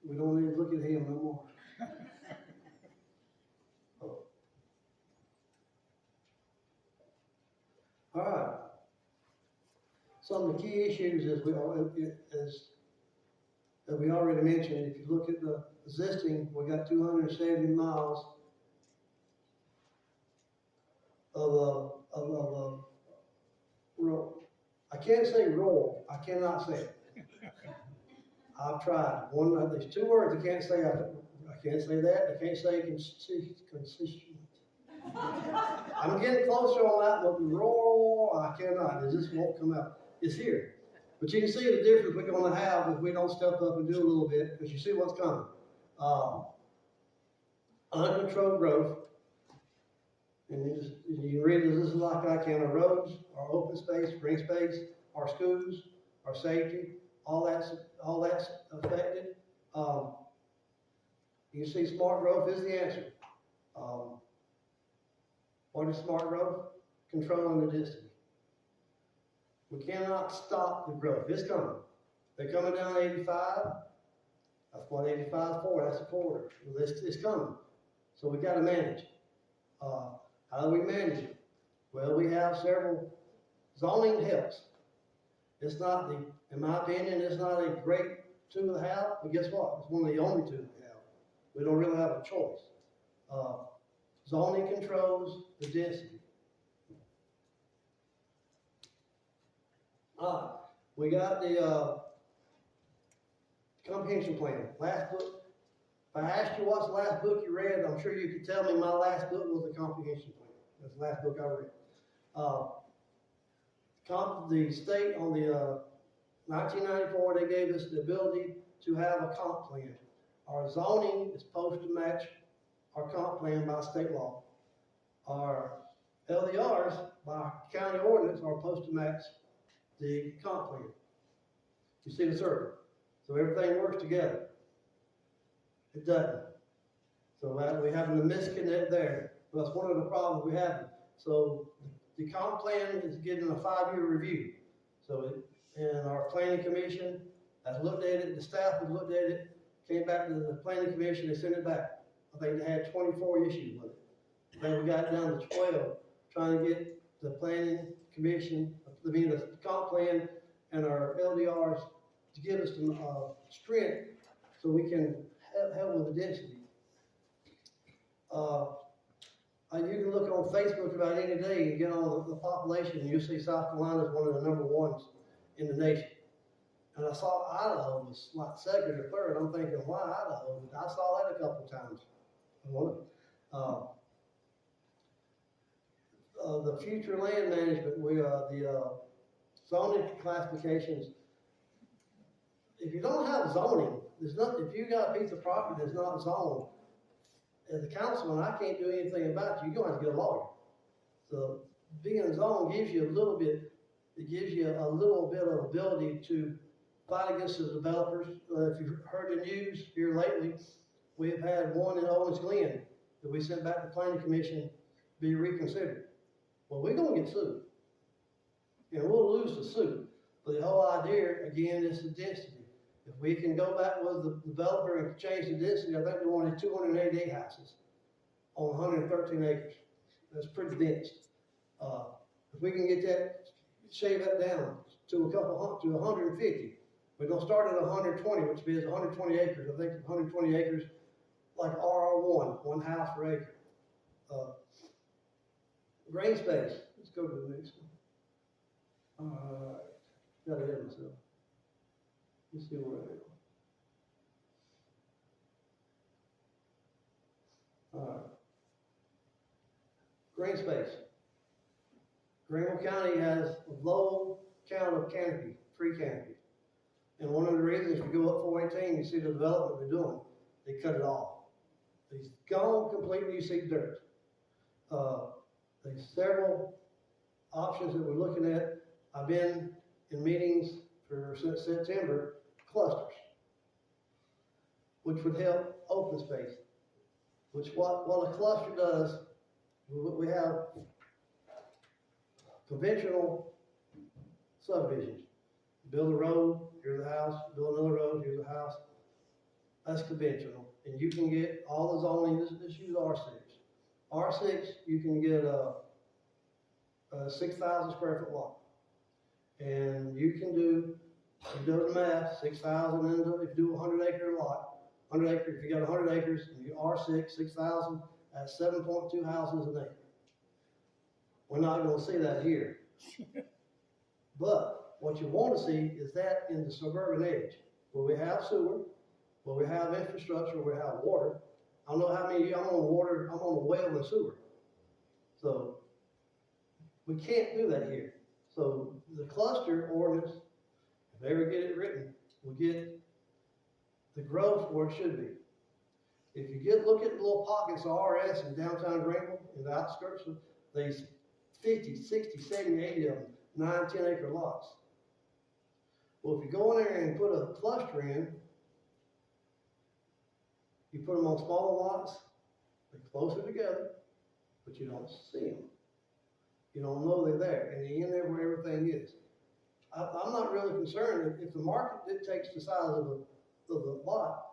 We don't need to look at him no more. All right. Some of the key issues as we already mentioned, if you look at the existing, we got 270 miles of road. I can't say rural. I cannot say it. I've tried. There's two words I can't say. I can't say that. I can't say consistent. I'm getting closer on that, but rural, I cannot. It just won't come out. It's here. But you can see the difference we're going to have if we don't step up and do a little bit, because you see what's coming. Uncontrolled growth. And you can read this like I can. Our roads, our open space, green space, our schools, our safety, all that's affected. You see smart growth is the answer. What is smart growth? Controlling the density. We cannot stop the growth. It's coming. They're coming down 85. That's what 85 is for. That's a corridor. It's coming. So we got to manage. How do we manage it? Well, we have several. Zoning helps. It's not in my opinion, it's not a great tool to have, but guess what? It's one of the only tools we have. We don't really have a choice. Zoning controls the density. We got the comprehension plan. Last book. If I asked you what's the last book you read, I'm sure you could tell me my last book was the comprehension plan. That's the last book I read. The state on the 1994, they gave us the ability to have a comp plan. Our zoning is supposed to match our comp plan by state law. Our LDRs by county ordinance are supposed to match the comp plan. You see the circle? So everything works together. It doesn't. So we're having a misconnect there. That's one of the problems we have. So the comp plan is getting a 5-year review. So and our planning commission has looked at it, the staff has looked at it, came back to the planning commission, they sent it back. I think they had 24 issues with it. Then we got it down to 12, trying to get the planning commission, the comp plan and our LDRs to give us some strength so we can help with the density. You can look on Facebook about any day and get on the population, and you'll see South Carolina is one of the number ones in the nation. And I saw Idaho was like second or third. I'm thinking, why Idaho? I saw that a couple of times. The future land management, the zoning classifications. If you don't have zoning, there's nothing. If you got a piece of property that's not zoned, as a councilman, I can't do anything about you. You're going to have to get a lawyer. So being zoned gives you a little bit. It gives you a little bit of ability to fight against the developers. If you've heard the news here lately, we've had one in Owens Glen that we sent back to the planning commission be reconsidered. Well, we're going to get sued, and we'll lose the suit. But the whole idea, again, is the density. If we can go back with the developer and change the density, I think we wanted 288 houses on 113 acres. That's pretty dense. If we can get that, shave that down to 150, we're going to start at 120, which means 120 acres. I think 120 acres, like RR1, one house per acre. Green space. Let's go to the next one. Got ahead of myself. Let's see where I am. Green space. Greenville County has a low count of canopy, tree canopy. And one of the reasons, if you go up 418, you see the development they're doing. They cut it off. It's gone completely, you see dirt. There's several options that we're looking at. I've been in meetings since September, clusters, which would help open space, which what a cluster does, we have conventional subdivisions. Build a road, here's the house, build another road, here's the house. that's conventional, and you can get all the zoning, let's use R6. R6, you can get a 6,000 square foot lot. And you can do, you do the math, 6,000 into, if you do a 100 acre lot, 100 acre, if you got 100 acres, and you R6, 6,000, that's 7.2 houses an acre. We're not gonna see that here. But what you wanna see is that in the suburban edge, where we have sewer, where we have infrastructure, where we have water. I don't know how many, I'm on water, I'm on a well and sewer. So, we can't do that here. So, the cluster ordinance, if they ever get it written, will get the growth where it should be. If you look at the little pockets of RS in downtown Greenville, in the outskirts of these 50, 60, 70, 80 of them, 9, 10 acre lots. Well, if you go in there and put a cluster in, you put them on smaller lots, they're closer together, but you don't see them. You don't know they're there, and they're in there where everything is. I'm not really concerned if the market dictates the size of the lot.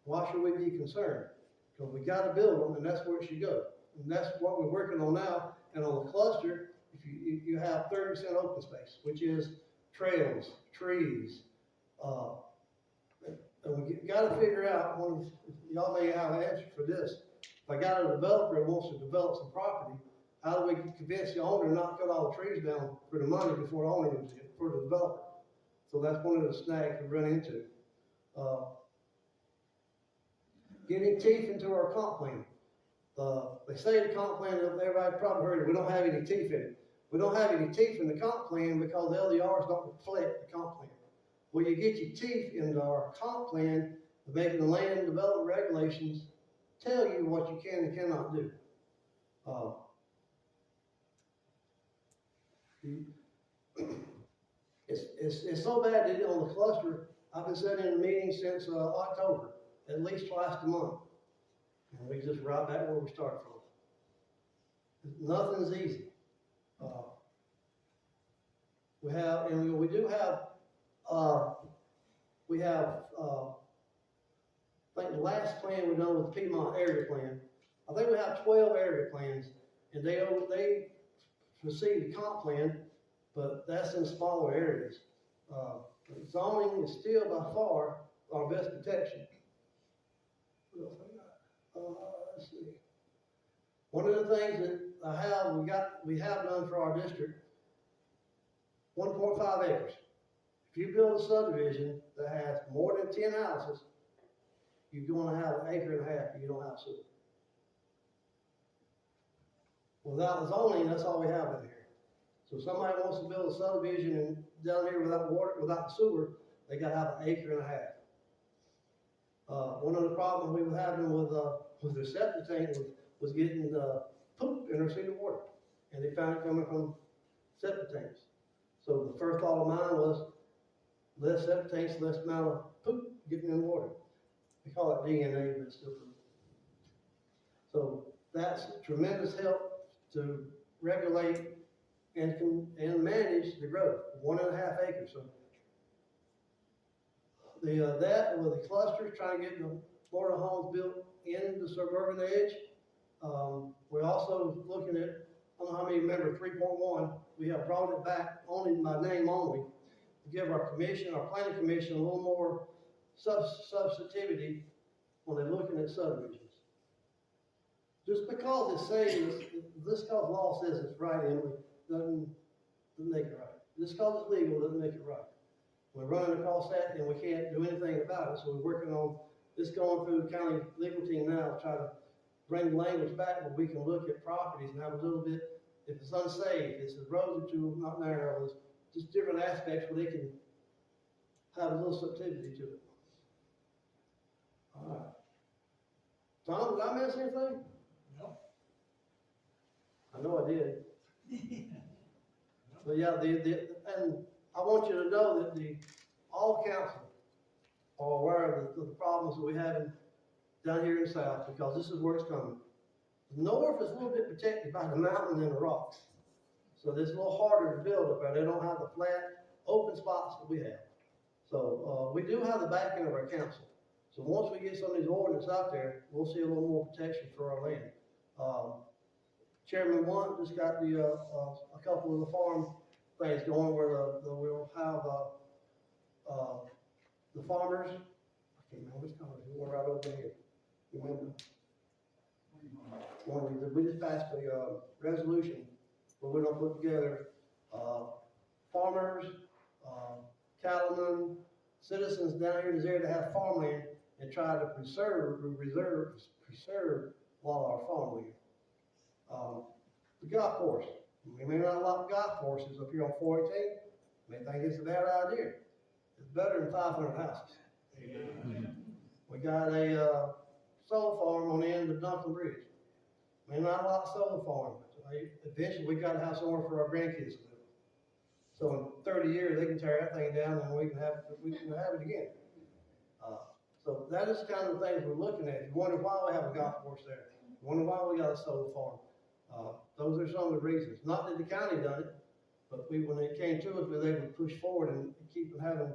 Why should we be concerned? Because we got to build them, and that's where it should go. And that's what we're working on now. And on the cluster, if you have 30% open space, which is trails, trees, and we got to figure out, y'all may have an answer for this. If I got a developer that wants to develop some property, how do we convince the owner not to cut all the trees down for the money before the owner moves in, for the developer? So that's one of the snags we run into. Getting teeth into our comp plan. They say the comp plan, everybody probably heard it, we don't have any teeth in it. We don't have any teeth in the comp plan because the LDRs don't reflect the comp plan. Well, you get your teeth into our comp plan, making the land development regulations tell you what you can and cannot do. It's so bad that on the cluster, I've been sitting in a meeting since October, at least twice a month. And we just right back where we started from. Nothing's easy. We have, and we do have, I think the last plan we done with the Piedmont area plan, I think we have 12 area plans, and they receive the comp plan, but that's in smaller areas. Zoning is still by far our best protection. What else I got? Let's see. One of the things that we have done for our district, 1.5 acres. If you build a subdivision that has more than 10 houses, you're going to have 1.5 acres if you don't have sewer. Without zoning, that's all we have in here. So if somebody wants to build a subdivision and down here without water, without sewer, they got to have 1.5 acres. One of the problems we were having with their septic tank was getting poop in their city water, and they found it coming from septic tanks. So the first thought of mine was less septic tanks, less amount of poop getting in water. We call it DNA, but it's still poop. So that's tremendous help to regulate and manage the growth. 1.5 acres. So that with the clusters, trying to get the Florida homes built in the suburban edge. We're also looking at, I don't know how many remember 3.1. We have brought it back only by name only to give our commission, our planning commission, a little more substantivity when they're looking at subdivisions. Just because it says this cause law says it's right, Emily, doesn't make it right. Just because it's legal doesn't make it right. We're running across that and we can't do anything about it. So we're working on this, going through the county legal team now to try to bring the language back where we can look at properties and have a little bit, if it's unsafe, if the roads are too not narrow, there's just different aspects where they can have a little subtlety to it. All right. Tom, did I miss anything? No. I know I did. But yeah, and I want you to know that all council are aware of the problems that we have down here in the south, because this is where it's coming. The north is a little bit protected by the mountains and the rocks. So it's a little harder to build up there. They don't have the flat, open spots that we have. So we do have the backing of our council. So once we get some of these ordinances out there, we'll see a little more protection for our land. Chairman One just got a couple of the farm things going where we'll have, the farmers, I can't remember which color, the one right over here. You remember? We just passed a, resolution where we're gonna put together, farmers, cattlemen, citizens down here in this area that have farmland and try to preserve a lot of our farmland. The golf course, we may not like golf courses up here on 418, may think it's a bad idea. It's better than 500 houses. We got a, solar farm on the end of Duncan Bridge. May not like solar farm, but eventually we gotta have somewhere for our grandkids to live. So in 30 years, they can tear that thing down and we can have it again. So that is kind of the things we're looking at. You wonder why we have a golf course there. You wonder why we got a solar farm. Those are some of the reasons. Not that the county done it, but when it came to us, we were able to push forward and keep having,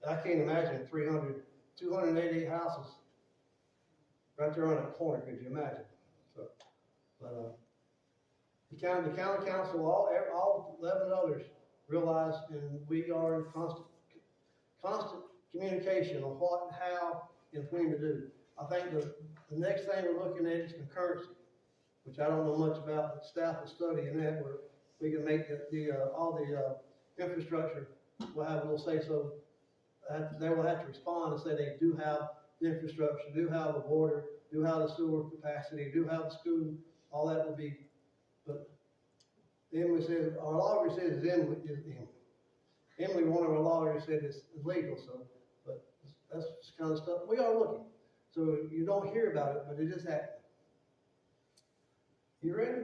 I can't imagine 288 houses right there on that corner, could you imagine? So, but, the county council, all 11 others realize, and we are in constant communication on what, how, and when to do. I think the next thing we're looking at is concurrency, which I don't know much about, but staff is studying that, where we can make all the infrastructure, will have a little say so. They will have to respond and say they do have the infrastructure, do have the water, do have the sewer capacity, do have the school, all that will be, but Emily says, our lawyer says it's Emily. Emily, one of our lawyers, said it's legal, so, but that's just kind of stuff, we are looking. So you don't hear about it, but it is happening. You ready?